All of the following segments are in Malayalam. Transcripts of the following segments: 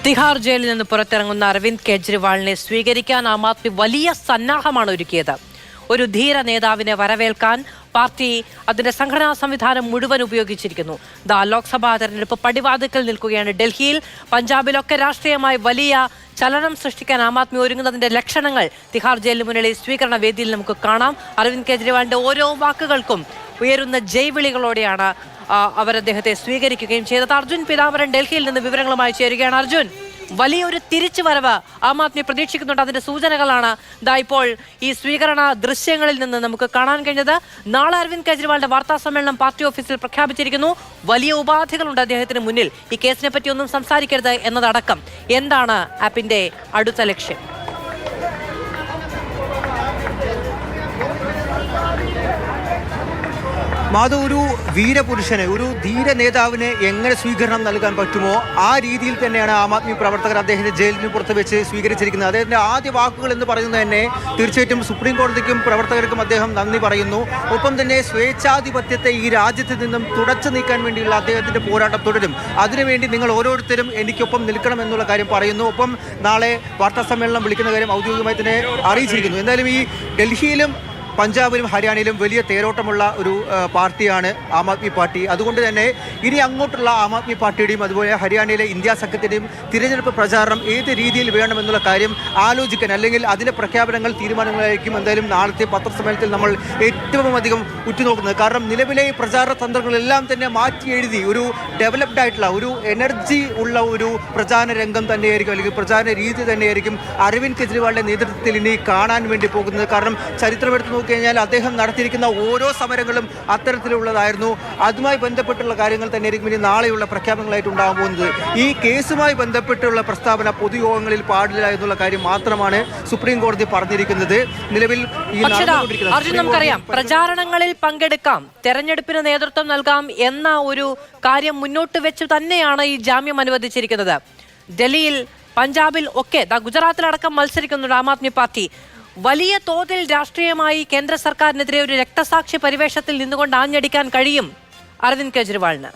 തിഹാർ ജയിലിൽ നിന്ന് പുറത്തിറങ്ങുന്ന അരവിന്ദ് കെജ്രിവാളിനെ സ്വീകരിക്കാൻ ആം ആദ്മി വലിയ സന്നാഹമാണ് ഒരുക്കിയത്. ഒരു ധീര നേതാവിനെ വരവേൽക്കാൻ പാർട്ടി അതിന്റെ സംഘടനാ സംവിധാനം മുഴുവൻ ഉപയോഗിച്ചിരിക്കുന്നു. ലോക്സഭാ തെരഞ്ഞെടുപ്പ് പടിവാതിക്കൽ നിൽക്കുകയാണ്. ഡൽഹിയിൽ പഞ്ചാബിലൊക്കെ രാഷ്ട്രീയമായി വലിയ ചലനം സൃഷ്ടിക്കാൻ ആം ആദ്മി ഒരുങ്ങുന്നതിന്റെ ലക്ഷണങ്ങൾ തിഹാർ ജയിലിന് മുന്നിലെ സ്വീകരണ വേദിയിൽ നമുക്ക് കാണാം. അരവിന്ദ് കെജ്രിവാളിന്റെ ഓരോ വാക്കുകൾക്കും ഉയരുന്ന ജയ്വിളികളോടെയാണ് അവർ അദ്ദേഹത്തെ സ്വീകരിക്കുകയും ചെയ്തത്. അർജുൻ പീതാംബരൻ ഡൽഹിയിൽ നിന്ന് വിവരങ്ങളുമായി ചേരുകയാണ്. അർജുൻ, വലിയൊരു തിരിച്ചുവരവ് ആം ആദ്മി പ്രതീക്ഷിക്കുന്നുണ്ട്. അതിന്റെ സൂചനകളാണ് ഇപ്പോൾ ഈ സ്വീകരണ ദൃശ്യങ്ങളിൽ നിന്ന് നമുക്ക് കാണാൻ കഴിഞ്ഞത്. നാളെ അരവിന്ദ് കെജ്രിവാളിന്റെ വാർത്താ സമ്മേളനം പാർട്ടി ഓഫീസിൽ പ്രഖ്യാപിച്ചിരിക്കുന്നു. വലിയ ഉപാധികളുണ്ട് അദ്ദേഹത്തിന് മുന്നിൽ. ഈ കേസിനെ പറ്റി ഒന്നും സംസാരിക്കരുത് എന്നതടക്കം. എന്താണ് ആപ്പിന്റെ അടുത്ത ലക്ഷ്യം? മാധവ്, ഒരു വീരപുരുഷന്, ഒരു ധീര നേതാവിന് എങ്ങനെ സ്വീകരണം നൽകാൻ പറ്റുമോ ആ രീതിയിൽ തന്നെയാണ് ആം ആദ്മി പ്രവർത്തകർ അദ്ദേഹത്തെ ജയിലിന് പുറത്ത് വെച്ച് സ്വീകരിച്ചിരിക്കുന്നത്. അദ്ദേഹത്തിൻ്റെ ആദ്യ വാക്കുകൾ എന്ന് പറയുന്നത് തന്നെ തീർച്ചയായിട്ടും സുപ്രീം കോടതിക്കും പ്രവർത്തകർക്കും അദ്ദേഹം നന്ദി പറയുന്നു. ഒപ്പം തന്നെ സ്വേച്ഛാധിപത്യത്തെ ഈ രാജ്യത്ത് നിന്നും തുടച്ചു നീക്കാൻ വേണ്ടിയുള്ള അദ്ദേഹത്തിൻ്റെ പോരാട്ടം തുടരും. അതിനുവേണ്ടി നിങ്ങൾ ഓരോരുത്തരും എനിക്കൊപ്പം നിൽക്കണം എന്നുള്ള കാര്യം പറയുന്നു. ഒപ്പം നാളെ വാർത്താ സമ്മേളനം വിളിക്കുന്ന കാര്യം ഔദ്യോഗികമായി തന്നെ അറിയിച്ചിരിക്കുന്നു. എന്തായാലും ഈ ഡൽഹിയിലും പഞ്ചാബിലും ഹരിയാനയിലും വലിയ തേരോട്ടമുള്ള ഒരു പാർട്ടിയാണ് ആം ആദ്മി പാർട്ടി. അതുകൊണ്ട് തന്നെ ഇനി അങ്ങോട്ടുള്ള ആം ആദ്മി പാർട്ടിയുടെയും അതുപോലെ ഹരിയാനയിലെ ഇന്ത്യ സഖ്യത്തിൻ്റെയും തിരഞ്ഞെടുപ്പ് പ്രചാരണം ഏത് രീതിയിൽ വേണമെന്നുള്ള കാര്യം ആലോചിക്കാൻ, അല്ലെങ്കിൽ അതിൻ്റെ പ്രഖ്യാപനങ്ങൾ തീരുമാനങ്ങളായിരിക്കും എന്തായാലും നാളത്തെ പത്രസമ്മേളനത്തിൽ നമ്മൾ ഏറ്റവും അധികം ഉറ്റുനോക്കുന്നത്. കാരണം നിലവിലെ പ്രചാരണ തന്ത്രങ്ങളെല്ലാം തന്നെ മാറ്റി എഴുതി ഒരു ഡെവലപ്ഡ് ആയിട്ടുള്ള ഒരു എനർജി ഉള്ള ഒരു പ്രചാരണ രംഗം തന്നെയായിരിക്കും, അല്ലെങ്കിൽ പ്രചാരണ രീതി തന്നെയായിരിക്കും അരവിന്ദ് കെജ്രിവാളിൻ്റെ നേതൃത്വത്തിൽ ഇനി കാണാൻ വേണ്ടി പോകുന്നത്. കാരണം ചരിത്രമെടുത്ത് കഴിഞ്ഞാൽ അദ്ദേഹം നടത്തിയിരിക്കുന്ന ഓരോ സമരങ്ങളും അത്തരത്തിലുള്ളതായിരുന്നു. അതുമായി ബന്ധപ്പെട്ടുള്ള കാര്യങ്ങൾ തന്നെയായിരിക്കും ഇനി നാളെയുള്ള പ്രഖ്യാപനങ്ങളായിട്ട് ഉണ്ടാകാൻ പോകുന്നത്. ഈ കേസുമായി ബന്ധപ്പെട്ടുള്ള പ്രസ്താവന പൊതുയോഗങ്ങളിൽ പാടില്ല എന്നുള്ള കാര്യം മാത്രമാണ് സുപ്രീം കോടതി പറഞ്ഞിരിക്കുന്നത്. നിലവിൽ നമുക്കറിയാം, പ്രചാരണങ്ങളിൽ പങ്കെടുക്കാം, തെരഞ്ഞെടുപ്പിന് നേതൃത്വം നൽകാം എന്ന ഒരു കാര്യം മുന്നോട്ട് വെച്ച് തന്നെയാണ് ഈ ജാമ്യം അനുവദിച്ചിരിക്കുന്നത്. ഡൽഹിയിൽ, പഞ്ചാബിൽ ഒക്കെ, ഗുജറാത്തിലടക്കം മത്സരിക്കുന്നുണ്ട് ആം ആദ്മി പാർട്ടി. വലിയ തോതിൽ രാഷ്ട്രീയമായി കേന്ദ്ര സർക്കാരിനെതിരെ ഒരു രക്തസാക്ഷി പരിവേഷത്തിൽ നിന്നുകൊണ്ട് ആഞ്ഞടിക്കാൻ കഴിയും അരവിന്ദ് കെജ്രിവാളിന്.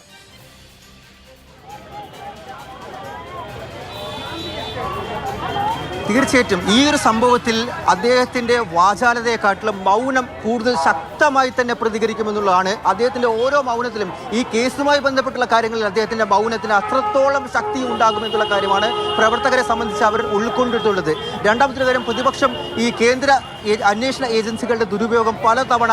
തീർച്ചയായിട്ടും ഈ ഒരു സംഭവത്തിൽ അദ്ദേഹത്തിൻ്റെ വാചാലതയെക്കാട്ടിലും മൗനം കൂടുതൽ ശക്തമായി തന്നെ പ്രതികരിക്കുമെന്നുള്ളതാണ്. അദ്ദേഹത്തിൻ്റെ ഓരോ മൗനത്തിലും ഈ കേസുമായി ബന്ധപ്പെട്ടുള്ള കാര്യങ്ങളിൽ അദ്ദേഹത്തിൻ്റെ മൗനത്തിന് അത്രത്തോളം ശക്തി ഉണ്ടാകുമെന്നുള്ള കാര്യമാണ് പ്രവർത്തകരെ സംബന്ധിച്ച് അവർ ഉൾക്കൊണ്ടിട്ടുള്ളത്. രണ്ടാമത്തെ കാര്യം, പ്രതിപക്ഷം ഈ കേന്ദ്ര അന്വേഷണ ഏജൻസികളുടെ ദുരുപയോഗം പലതവണ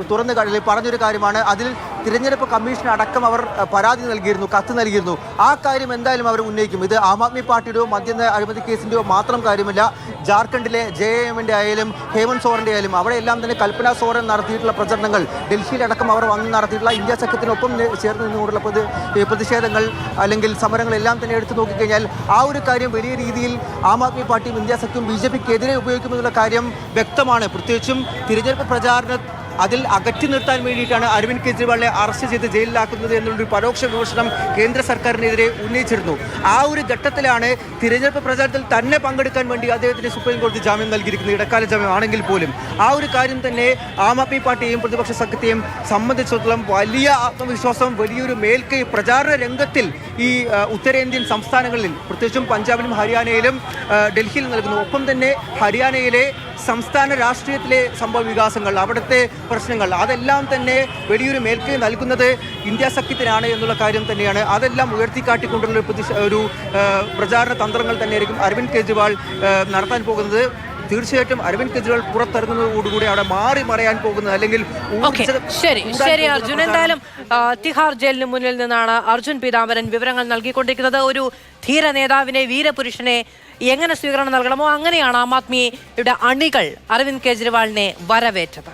തുറന്നു പറഞ്ഞൊരു കാര്യമാണ്. അതിൽ തിരഞ്ഞെടുപ്പ് കമ്മീഷൻ അടക്കം അവർ പരാതി നൽകിയിരുന്നു, കത്ത് നൽകിയിരുന്നു. ആ കാര്യം എന്തായാലും അവർ ഉന്നയിക്കും. ഇത് ആം ആദ്മി പാർട്ടിയുടെയോ മദ്യ അഴിമതി കേസിൻ്റെയോ മാത്രം കാര്യമില്ല. ജാർഖണ്ഡിലെ JM-ന്റെ ആയാലും ഹേമന്ത് സോറൻ്റെ ആയാലും അവിടെയെല്ലാം തന്നെ കൽപ്പന സോറൻ നടത്തിയിട്ടുള്ള പ്രചരണങ്ങൾ, ഡൽഹിയിലടക്കം അവർ വന്ന് നടത്തിയിട്ടുള്ള ഇന്ത്യ സഖ്യത്തിനൊപ്പം ചേർന്ന് നിന്നുകൊണ്ടുള്ള പ്രതിഷേധങ്ങൾ അല്ലെങ്കിൽ സമരങ്ങളെല്ലാം തന്നെ എടുത്തു നോക്കിക്കഴിഞ്ഞാൽ ആ ഒരു കാര്യം വലിയ രീതിയിൽ ആം ആദ്മി പാർട്ടിയും ഇന്ത്യ സഖ്യവും BJP-ക്കെതിരെ ഉപയോഗിക്കുമെന്നുള്ള കാര്യം വ്യക്തമാണ്. പ്രത്യേകിച്ചും തിരഞ്ഞെടുപ്പ് പ്രചാരണം അതിൽ അകറ്റി നിർത്താൻ വേണ്ടിയിട്ടാണ് അരവിന്ദ് കെജ്രിവാളിനെ അറസ്റ്റ് ചെയ്ത് ജയിലിലാക്കുന്നത് എന്നുള്ളൊരു പരോക്ഷ വിമർശനം കേന്ദ്ര സർക്കാരിനെതിരെ ഉന്നയിച്ചിരുന്നു. ആ ഒരു ഘട്ടത്തിലാണ് തിരഞ്ഞെടുപ്പ് പ്രചാരണത്തിൽ തന്നെ പങ്കെടുക്കാൻ വേണ്ടി അദ്ദേഹത്തിന് സുപ്രീം കോടതി ജാമ്യം നൽകിയിരിക്കുന്നത്, ഇടക്കാല ജാമ്യം ആണെങ്കിൽ പോലും. ആ ഒരു കാര്യം തന്നെ ആം ആദ്മി പാർട്ടിയെയും പ്രതിപക്ഷ സഖ്യത്തെയും സംബന്ധിച്ചിടത്തോളം വലിയ ആത്മവിശ്വാസം, വലിയൊരു മേൽക്കൈ പ്രചാരണ രംഗത്തിൽ ഈ ഉത്തരേന്ത്യൻ സംസ്ഥാനങ്ങളിൽ, പ്രത്യേകിച്ചും പഞ്ചാബിലും ഹരിയാനയിലും ഡൽഹിയിൽ നൽകുന്നു. ഒപ്പം തന്നെ ഹരിയാനയിലെ സംസ്ഥാന രാഷ്ട്രീയത്തിലെ സംഭവ വികാസങ്ങൾ, അവിടുത്തെ പ്രശ്നങ്ങൾ, അതെല്ലാം തന്നെ വലിയൊരു മേൽക്കൈ നൽകുന്നത് ഇന്ത്യ സഖ്യത്തിനാണ് എന്നുള്ള കാര്യം തന്നെയാണ്. അതെല്ലാം ഉയർത്തിക്കാട്ടിക്കൊണ്ടുള്ള ഒരു പ്രചാരണ തന്ത്രങ്ങൾ തന്നെയായിരിക്കും അരവിന്ദ് കെജ്രിവാൾ നടത്താൻ പോകുന്നത്. തീർച്ചയായിട്ടും അരവിന്ദ് കെജ്രിവാൾ പുറത്തിറങ്ങുന്നതോടുകൂടി അവിടെ മാറി മറയാൻ പോകുന്നത്, അല്ലെങ്കിൽ ശരി അർജുൻ, എന്തായാലും തിഹാർ ജയിലിന് മുന്നിൽ നിന്നാണ് അർജുൻ പീതാംബരൻ വിവരങ്ങൾ നൽകിക്കൊണ്ടിരിക്കുന്നത്. ഒരു ധീര നേതാവിനെ, വീരപുരുഷനെ എങ്ങനെ സ്വീകരണം നൽകണമോ അങ്ങനെയാണ് ആം ആദ്മിയുടെ അണികൾ അരവിന്ദ് കെജ്രിവാളിനെ വരവേറ്റത്.